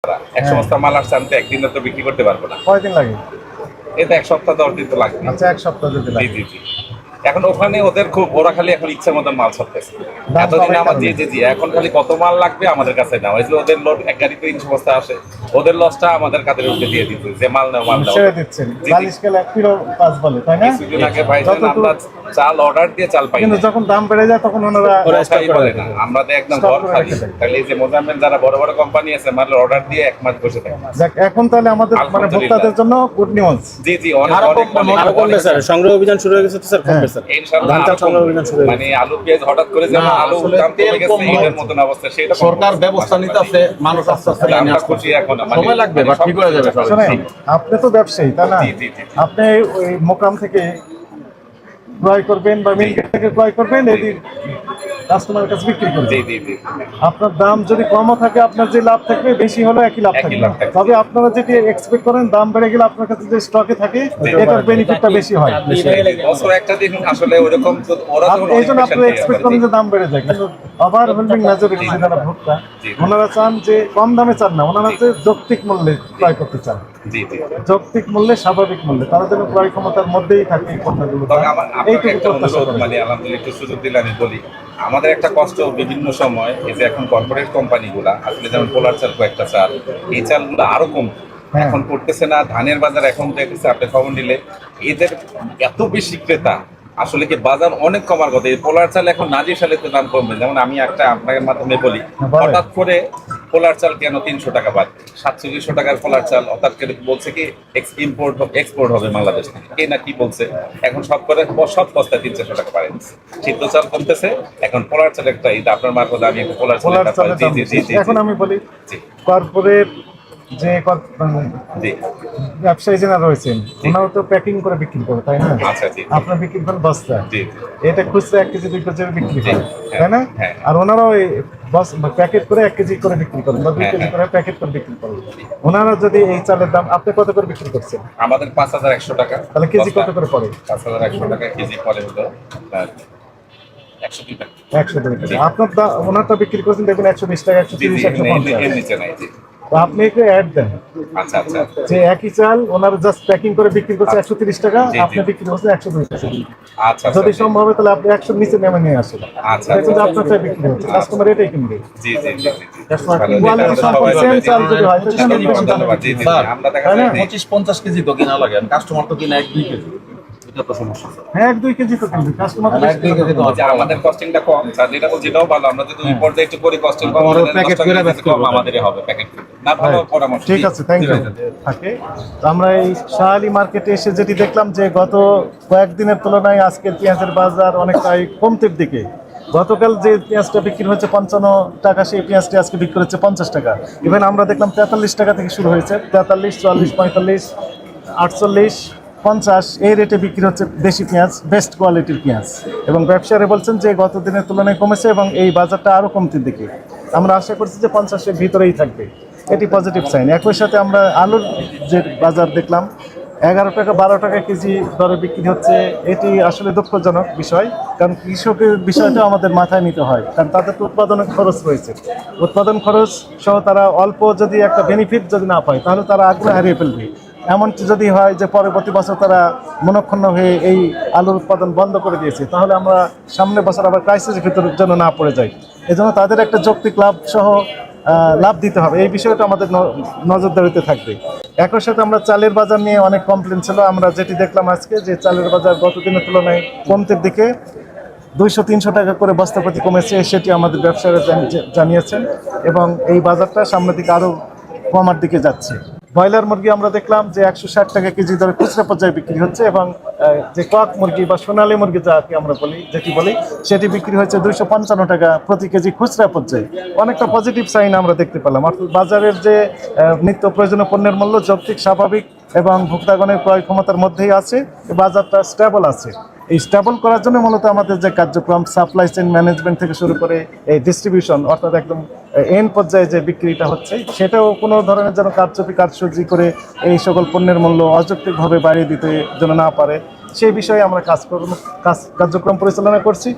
এক বস্তা মাল আসছে, আমি তো একদিনে তো বিক্রি করতে পারবো না। কয়দিন লাগে? এটা 1 সপ্তাহ 10 দিন তো লাগবে। আচ্ছা, 1 সপ্তাহ যদি জি লাগে। জি জি। এখন ওখানে ওদের খুব, ওরা খালি এখন ইচ্ছা মতন মাল ছাড়তেছে। দাম এতদিনে কমের আমার জি কারণে। জি জি, এখন খালি কত মাল লাগবে আমাদের কাছে নাও, এই যে ওদের লোড এক গাড়িতে 300 বস্তা আসে, ওদের লসটা আমাদের কাদের উপরে দিয়ে দিতে, যে মাল নাও মাল নাও। ছেড়ে দিচ্ছেন জি জি। 40 কিলো 1 কিলো 5 বলে, তাই না? কিছুদিন আগে ভাইজান যতটুকু- আমরা চাল অর্ডার দিয়ে চাল পাই কিন্তু না। যখন দাম বেড়ে যায় তখন ওনারা কথাই বলে না, আমরা তো একদম স্টক ঘর করে খালি। রেখে দেয়। তাহলে এই যে মোজাম্মেল যারা বড় বড় কোম্পানি আছে, মাল অর্ডার দিয়ে 1 মাস বসে থাকে। যাক, এখন তাহলে আমাদের মানে আলহামদুলিল্লাহ। ভোক্তাদের জন্য গুড নিউজ। জি জি, অনেক আরো অনেক কমবে, অনেক আরো কমবে অনেক। স্যার। সংগ্রহ অভিযান শুরু হয়ে গেছে তো স্যার, কমবে স্যার। ইনশাআল্লাহ ধান চাল আরো সংগ্রহ কমবে। অভিযান শুরু হয়ে মানে গেছে। আলু পেঁয়াজ হঠাৎ করে যেমন না, আলু আসলে দাম তেল কমে গেছে, কম এটার হয়েছে। মতন অবস্থা, সেটা কম সরকার হচ্ছে। ব্যবস্থা নিতে আছে, মানুষ আস্তে আস্তে লাইনে আমরা আসছে। খুশি এখন, মানে সময় লাগবে, বাট ঠিক হয়ে যাবে সব। শোনেন, আপনি তো ব্যবসায়ী, তাই না? জি, জি, জি। আপনি ওই মোকাম থেকে ক্রয় করবেন বা মিল গেট থেকে ক্রয় করবেন, এদিন কাস্টমারের কাছে বিক্রি জি করবেন। জি জি। আপনার দাম যদি কমও থাকে, আপনার যে লাভ থাকবে বেশি হলো একই লাভ একই থাকবে। লাভ থাকবে। তবে আপনারা যেটি এক্সপেক্ট করেন, দাম বেড়ে গেলে আপনার কাছে যে স্টকে থাকে এটার বেনিফিটটা বেশি হয়। বছর একটা দিন আসলে ওরকম তো, ওরা তো এই জন্য আপনারা এক্সপেক্ট করেন যে দাম বেড়ে যায়, কিন্তু ওভারওয়েলমিং মেজরিটি যারা ভোক্তা, জি। ওনারা চান যে কম দামে চান না, ওনারা হচ্ছে যৌক্তিক মূল্যে ক্রয় করতে চান। জি জি। যৌক্তিক মূল্যে, স্বাভাবিক মূল্যে, তারা যেন ক্রয় ক্ষমতার মধ্যেই থাকে এই পণ্যগুলো। তবে আমার আপনাকে এইটুকু একটা প্রত্যাশা অনুরোধ, করি। মানে আলহামদুলিল্লাহ একটু সুযোগ দিলে আমি বলি, আমাদের একটা কষ্ট বিভিন্ন সময়, এই যে এখন কর্পোরেট কোম্পানিগুলা আসলে যেমন পোলার চাল, কয়েকটা চাল, এই চালগুলো আরো কম হ্যাঁ। এখন করতেছে না। ধানের বাজার এখন দেখতেছে, আপনি খবর নিলে এদের এত বেশি ক্রেতা, আসলে কি বাজার অনেক কমার কথা। এই পোলার চাল এখন নাজির সালে তো দাম কমবে। যেমন আমি একটা আপনাদের মাধ্যমে বলি, বলেন। হঠাৎ করে পোলার চাল কেন 300 টাকা বাদ, 700 টাকার পোলার চাল হঠাৎ করে বলছে কি এক্সপোর্ট হবে বাংলাদেশ থেকে, কে না কি বলছে। এখন সব বস্তায় 300 টাকা বাড়ে দিচ্ছে। সিদ্ধ চাল কমতেছে, এখন পোলার চাল একটা, এটা আপনার মারফত আমি একটা পোলার চালের পোলার ব্যাপারে চালের জি দাম জি বেশি। জি জি এখন আমি বলি, জি কর্পোরেট যে জি। ব্যবসায়ী যারা রয়েছেন, ওনারা তো প্যাকিং করে বিক্রি করে, তাই না? আচ্ছা, জি। আপনার বিক্রি করেন বস্তা, জি জি এটা খুচরা 1 কেজি 2 কেজি বিক্রি জি, করে, হ্যাঁ, তাই না? হ্যাঁ। আর ওনারাও এই প্যাকেট করে 1 কেজি করে বিক্রি করেন বা 2 হ্যাঁ, কেজি হ্যাঁ। করে প্যাকেট করে বিক্রি করেন। ওনারা যদি এই চালের দাম, আপনি কত করে বিক্রি করছেন? আমাদের 5100 টাকা। তাহলে কেজি কত করে পড়ে? 5100 টাকা কেজি পরে হলো 102 টাকা। 102 টাকা। আপনার ওনারটা বিক্রি করছেন দেখুন 120 টাকা, জি জি, 130, এর 150। নিচে নাই। জি। তো আপনি একটু অ্যাড দেন আচ্ছা আচ্ছা। যে একই চাল ওনারা জাস্ট প্যাকিং করে বিক্রি করছে 130 টাকা, জি, জি। আপনি বিক্রি করছেন 102 টাকা। আচ্ছা যদি আচ্ছা। সম্ভব হয় তাহলে আপনি 100 নিচে নেমে নিয়ে আসেন। আচ্ছা, দেখুন যে আচ্ছা। আপনার চাই বিক্রি হচ্ছে, কাস্টমার এটাই কিনবে। জি জি জি জি। কাস্টমার ভালো, কোয়ালিটি এটা সম্পর্কে সবাই সেম জানে। চাল যদি হয়, জি, তাহলে ধন্যবাদ, ধন্যবাদ। জি জি জি। স্যার, আমরা দেখা তাই না? যায় জি। 25-50 কেজি তো কেনা লাগে, কাস্টমার তো কিনা 1-2 কেজি। এটা তো সমস্যা স্যার। হ্যাঁ, 1-2 কেজি তো কিনবে কাস্টমার। আর 1-2 কেজি তো যে আমাদের কস্টিংটা কম, স্যার যেটা বলছি এটাও ভালো। আমরা যদি ওই পর্যায়ে একটু করি, কস্টিং কম আমারও হলে প্যাকেট 10 টাকা করে কেজি বেচতে কম হবে। আমাদেরই হবে প্যাকেট। না, ভালো পরামর্শ। ঠিক জি। আছে, থ্যাংক ইউ। থাকে তো আমরা এই শাহালি মার্কেটে এসে যেটি দেখলাম যে গত কয়েকদিনের তুলনায় আজকের পেঁয়াজের বাজার অনেকটাই কমতির দিকে। গতকাল যে পেঁয়াজটা বিক্রি হচ্ছে 55 টাকা, সেই পেঁয়াজটি আজকে বিক্রি হচ্ছে 50 টাকা। ইভেন আমরা দেখলাম 43 টাকা থেকে শুরু হয়েছে, 43, 44, 45, 48, 50 এই রেটে বিক্রি হচ্ছে দেশি পেঁয়াজ, বেস্ট কোয়ালিটির পেঁয়াজ। এবং ব্যবসায়ীরা বলছেন যে গত দিনের তুলনায় কমেছে এবং এই বাজারটা আরও কমতির দিকে। আমরা আশা করছি যে 50-এর ভিতরেই থাকবে, এটি পজিটিভ সাইন। একই সাথে আমরা আলুর যে বাজার দেখলাম 11 টাকা 12 টাকা কেজি দরে বিক্রি হচ্ছে, এটি আসলে দুঃখজনক বিষয়। কারণ কৃষকের বিষয়টা আমাদের মাথায় নিতে হয়, কারণ তাদের তো উৎপাদনের খরচ রয়েছে। উৎপাদন খরচ সহ তারা অল্প যদি একটা বেনিফিট যদি না পায়, তাহলে তারা আগ্রহ হারিয়ে ফেলবে। এমনকি যদি হয় যে পরবর্তী বছর তারা মনক্ষুণ্ণ হয়ে এই আলুর উৎপাদন বন্ধ করে দিয়েছে, তাহলে আমরা সামনের বছর আবার ক্রাইসিসের ভিতরে যেন না পড়ে যাই। এজন্য তাদের একটা যৌক্তিক লাভ সহ লাভ দিতে হবে, এই বিষয়টা আমাদের নজরদারিতে থাকবে। একই সাথে আমরা চালের বাজার নিয়ে অনেক কমপ্লেন ছিল। আমরা যেটি দেখলাম আজকে যে চালের বাজার গত দিনের তুলনায় কমতির দিকে, 200-300 টাকা করে বস্তা প্রতি কমেছে, সেটি আমাদের ব্যবসায়ীরা জানিয়েছেন। এবং এই বাজারটা সামনের দিকে আরও কমার দিকে যাচ্ছে। ব্রয়লার মুরগি আমরা দেখলাম যে 160 টাকা কেজি দরে খুচরা পর্যায়ে বিক্রি হচ্ছে এবং যে কক মুরগি বা সোনালী মুরগি যাকে আমরা যেটি বলি, সেটি বিক্রি হচ্ছে 255 টাকা প্রতি কেজি খুচরা পর্যায়ে। অনেকটা পজিটিভ সাইন আমরা দেখতে পেলাম। অর্থাৎ বাজারের যে নিত্য প্রয়োজনীয় পণ্যের মূল্য যৌক্তিক, স্বাভাবিক এবং ভোক্তাগণের ক্রয় ক্ষমতার মধ্যেই আছে, বাজারটা স্টেবল আছে। এই স্টেবল করার জন্য মূলত আমাদের যে কার্যক্রম, সাপ্লাই চেইন ম্যানেজমেন্ট থেকে শুরু করে এই ডিস্ট্রিবিউশন, অর্থাৎ একদম এন্ড পর্যায়ে যে বিক্রিটা হচ্ছে, সেটাও কোনো ধরনের যেন কারচুপি করে এই সকল পণ্যের মূল্য অযৌক্তিকভাবে বাড়িয়ে দিতে যেন না পারে, সেই বিষয়ে আমরা কার্যক্রম পরিচালনা করছি।